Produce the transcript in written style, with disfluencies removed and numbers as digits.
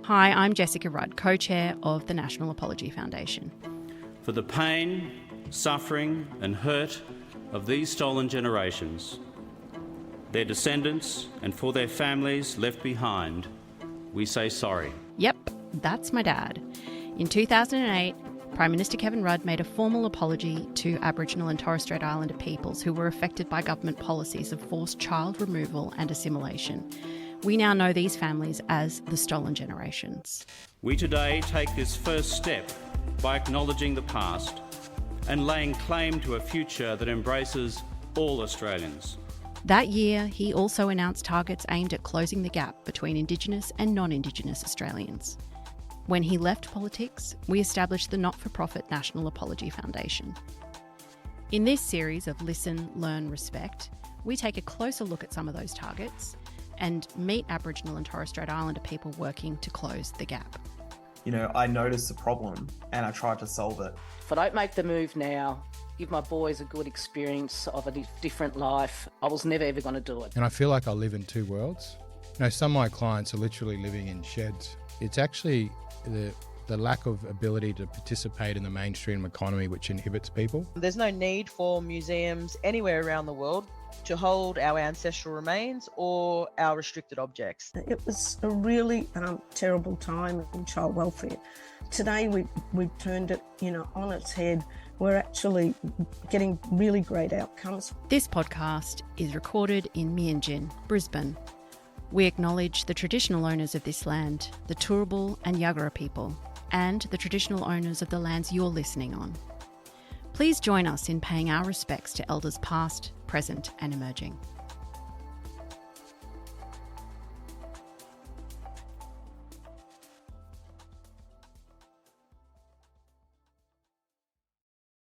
Hi, I'm Jessica Rudd, co-chair of the National Apology Foundation. For the pain, suffering and hurt of these stolen generations, their descendants and for their families left behind, we say sorry. Yep, that's my dad. In 2008, Prime Minister Kevin Rudd made a formal apology to Aboriginal and Torres Strait Islander peoples who were affected by government policies of forced child removal and assimilation. We now know these families as the stolen generations. We today take this first step by acknowledging the past and laying claim to a future that embraces all Australians. That year, he also announced targets aimed at closing the gap between Indigenous and non-Indigenous Australians. When he left politics, we established the not-for-profit National Apology Foundation. In this series of Listen, Learn, Respect, we take a closer look at some of those targets and meet Aboriginal and Torres Strait Islander people working to close the gap. You know, I noticed the problem and I tried to solve it. If I don't make the move now, give my boys a good experience of a different life, I was never ever going to do it. And I feel like I live in two worlds. You know, some of my clients are literally living in sheds. It's actually the lack of ability to participate in the mainstream economy which inhibits people. There's no need for museums anywhere around the world to hold our ancestral remains or our restricted objects. It was a really terrible time in child welfare. Today we've turned it, on its head. We're actually getting really great outcomes. This podcast is recorded in Meanjin, Brisbane. We acknowledge the traditional owners of this land, the Turrbal and Jagera people, and the traditional owners of the lands you're listening on. Please join us in paying our respects to elders past, present and emerging.